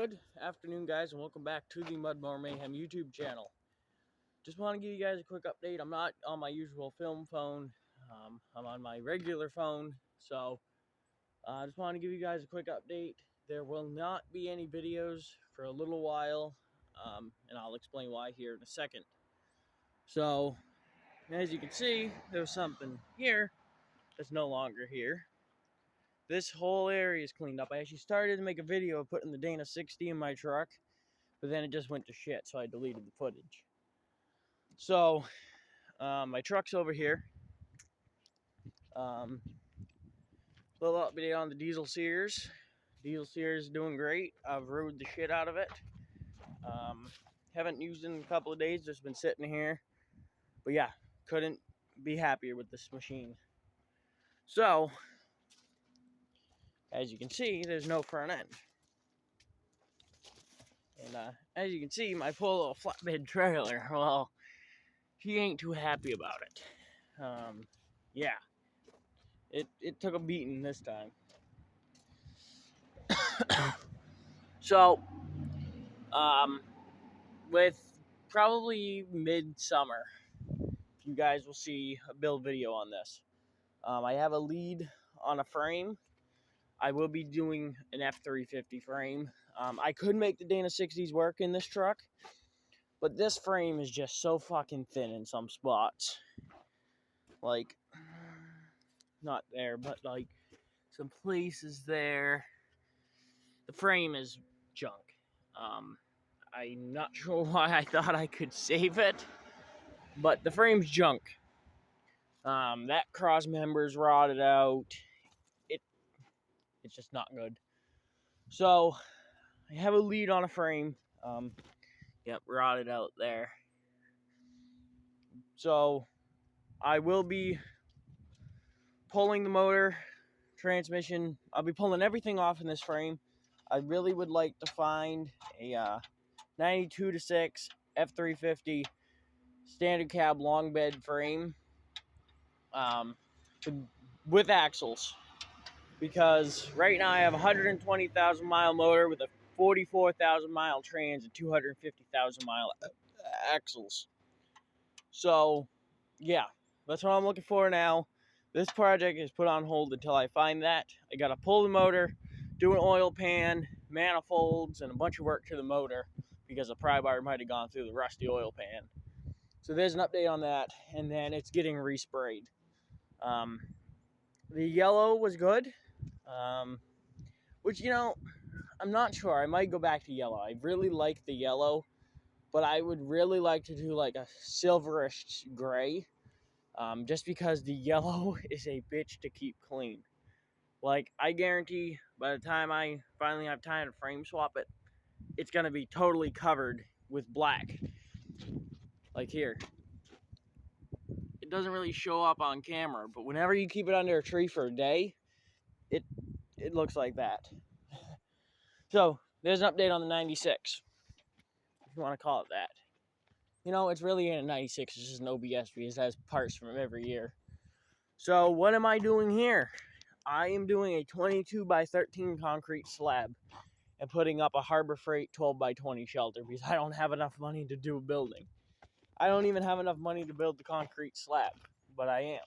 Good afternoon, guys, and welcome back to the Mudmower Mayhem YouTube channel. Just want to give you guys a quick update. I'm not on my usual film phone. I'm on my regular phone, so I just want to give you guys a quick update. There will not be any videos for a little while, and I'll explain why here in a second. So, as you can see, there's something here that's no longer here. This whole area is cleaned up. I actually started to make a video of putting the Dana 60 in my truck, but then it just went to shit, so I deleted the footage. So, my truck's over here. Little update on the diesel Sears. Diesel Sears is doing great. I've rode the shit out of it. Haven't used it in a couple of days, just been sitting here. But yeah, couldn't be happier with this machine. So, as you can see, there's no front end. And as you can see, my poor little flatbed trailer, well, she ain't too happy about it. Yeah, it took a beating this time. So, with probably midsummer, you guys will see a build video on this. I have a lead on a frame. I will be doing an F350 frame. I could make the Dana 60s work in this truck, but this frame is just so fucking thin in some spots. Like, not there, but like some places there. The frame is junk. I'm not sure why I thought I could save it, but the frame's junk. That cross member's rotted out. It's just not good. So I have a lead on a frame. Yep, rotted out there. So I will be pulling the motor, transmission. I'll be pulling everything off in this frame. I really would like to find a 92-6 F350 standard cab long bed frame with axles, because right now I have a 120,000 mile motor with a 44,000 mile trans and 250,000 mile axles. So yeah, that's what I'm looking for now. This project is put on hold until I find that. I gotta pull the motor, do an oil pan, manifolds, and a bunch of work to the motor because the pry bar might have gone through the rusty oil pan. So there's an update on that, and then it's getting resprayed. The yellow was good, which, you know, I'm not sure. I might go back to yellow. I really like the yellow, but I would really like to do like a silverish gray, just because the yellow is a bitch to keep clean. Like, I guarantee by the time I finally have time to frame swap it, it's going to be totally covered with black. Like here. It doesn't really show up on camera, but whenever you keep it under a tree for a day, it looks like that. So, there's an update on the 96, if you want to call it that. You know, it's really in a 96, it's just an OBS because it has parts from every year. So, what am I doing here? I am doing a 22 by 13 concrete slab and putting up a Harbor Freight 12 by 20 shelter because I don't have enough money to do a building. I don't even have enough money to build the concrete slab, but I am.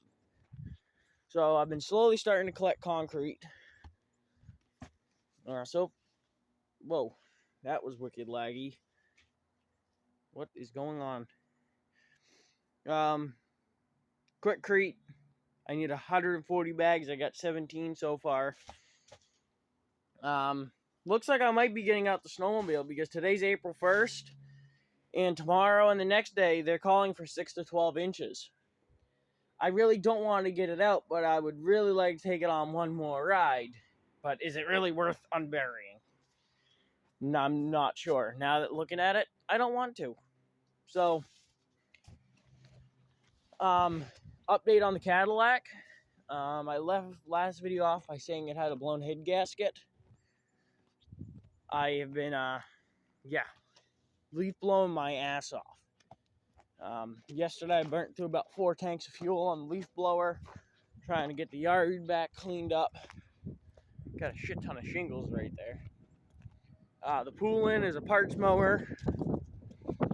So I've been slowly starting to collect concrete. So, whoa, that was wicked laggy. What is going on? Quikrete. I need 140 bags. I got 17 so far. Looks like I might be getting out the snowmobile because today's April 1st. And tomorrow and the next day, they're calling for 6 to 12 inches. I really don't want to get it out, but I would really like to take it on one more ride. But is it really worth unburying? No, I'm not sure. Now that looking at it, I don't want to. So, update on the Cadillac. I left last video off by saying it had a blown head gasket. I have been, leaf blowing my ass off. Yesterday I burnt through about 4 tanks of fuel on the leaf blower, trying to get the yard back cleaned up. Got a shit ton of shingles right there. The Poulin is a parts mower.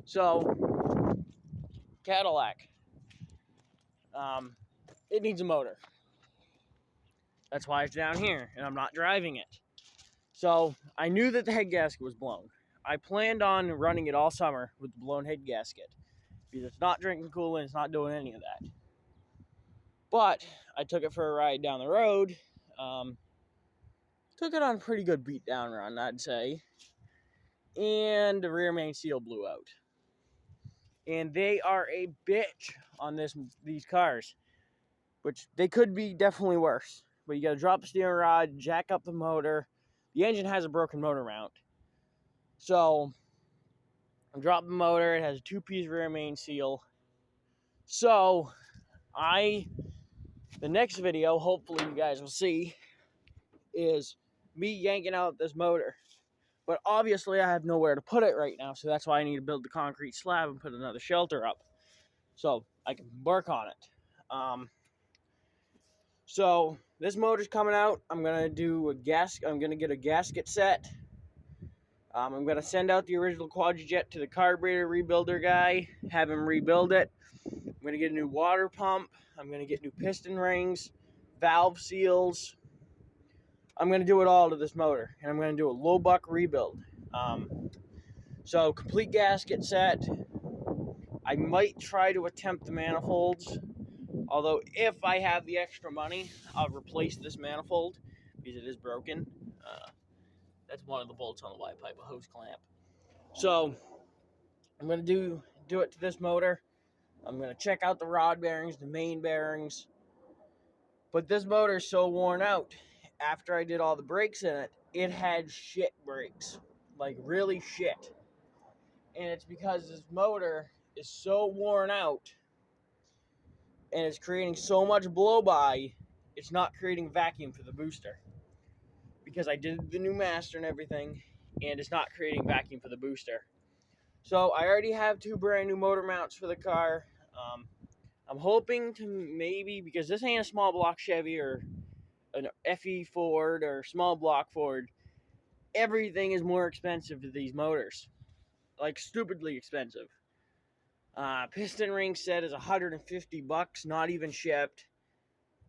So, Cadillac. It needs a motor. That's why it's down here, and I'm not driving it. So, I knew that the head gasket was blown. I planned on running it all summer with the blown head gasket, because it's not drinking coolant, it's not doing any of that. But I took it for a ride down the road. Took it on a pretty good beat down run, I'd say. And the rear main seal blew out. And they are a bitch on these cars, which they could be definitely worse. But you got to drop the steering rod, jack up the motor. The engine has a broken motor mount. So, I dropped the motor. It has a 2-piece rear main seal. So, the next video, hopefully you guys will see, is me yanking out this motor. But obviously I have nowhere to put it right now, so that's why I need to build the concrete slab and put another shelter up so I can work on it. So this motor's coming out. I'm gonna get a gasket set. I'm gonna send out the original Quadrajet to the carburetor rebuilder guy, have him rebuild it. I'm gonna get a new water pump. I'm gonna get new piston rings, valve seals. I'm going to do it all to this motor, and I'm going to do a low buck rebuild. So complete gasket set. I might try to attempt the manifolds, although if I have the extra money, I'll replace this manifold because it is broken. That's one of the bolts on the Y pipe, a hose clamp. So I'm going to do it to this motor. I'm going to check out the rod bearings, the main bearings. But this motor is so worn out. After I did all the brakes in it, it had shit brakes, like really shit. And it's because this motor is so worn out and it's creating so much blow-by, it's not creating vacuum for the booster. Because I did the new master and everything, and it's not creating vacuum for the booster. So I already have 2 brand new motor mounts for the car. I'm hoping to maybe, because this ain't a small block Chevy or an FE Ford or small block Ford, everything is more expensive to these motors, like stupidly expensive. Piston ring set is $150, not even shipped.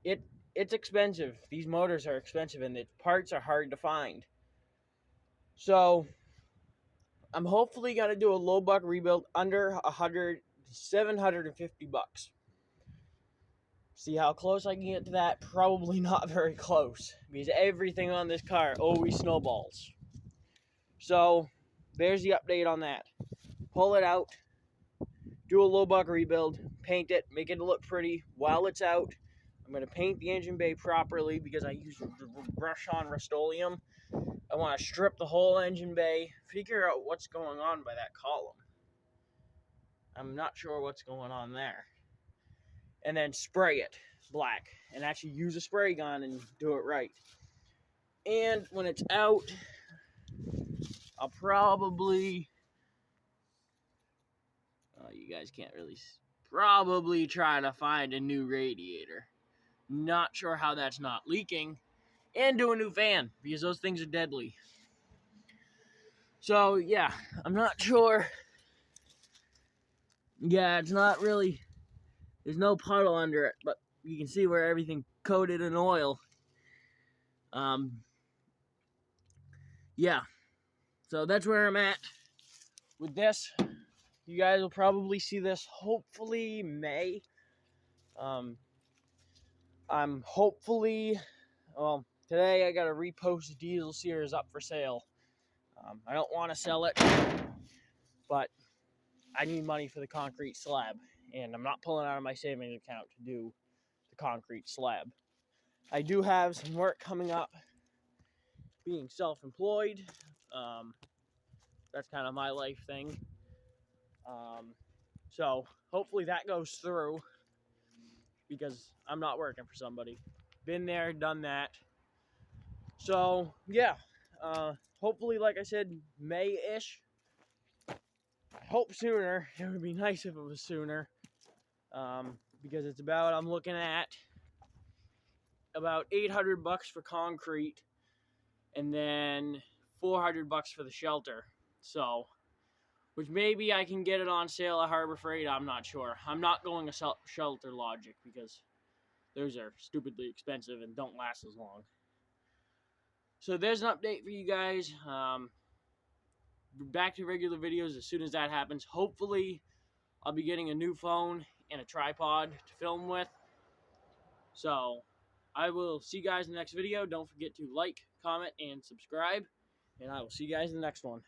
It's expensive. These motors are expensive, and the parts are hard to find. So I'm hopefully gonna do a low buck rebuild under $750. See how close I can get to that? Probably not very close, because everything on this car always snowballs. So, there's the update on that. Pull it out, do a low buck rebuild, paint it, make it look pretty while it's out. I'm going to paint the engine bay properly because I use brush-on Rust-Oleum. I want to strip the whole engine bay, figure out what's going on by that column. I'm not sure what's going on there. And then spray it black and actually use a spray gun and do it right. And when it's out, I'll probably, you guys can't really, probably try to find a new radiator. Not sure how that's not leaking. And do a new fan, because those things are deadly. So yeah, I'm not sure. Yeah, it's not really, there's no puddle under it, but you can see where everything coated in oil. Yeah, so that's where I'm at with this. You guys will probably see this hopefully May. I'm hopefully, well, today I got a repost diesel Sears up for sale. I don't want to sell it, but I need money for the concrete slab, and I'm not pulling out of my savings account to do the concrete slab. I do have some work coming up, being self-employed. That's kind of my life thing. So hopefully that goes through, because I'm not working for somebody. Been there, done that. So yeah, hopefully, like I said, May-ish. I hope sooner. It would be nice if it was sooner, because it's about, I'm looking at about $800 for concrete, and then $400 for the shelter. So, which maybe I can get it on sale at Harbor Freight. I'm not sure. I'm not going to Shelter Logic because those are stupidly expensive and don't last as long. So there's an update for you guys. Back to regular videos as soon as that happens. Hopefully, I'll be getting a new phone and a tripod to film with. So, I will see you guys in the next video. Don't forget to like, comment, and subscribe. And I will see you guys in the next one.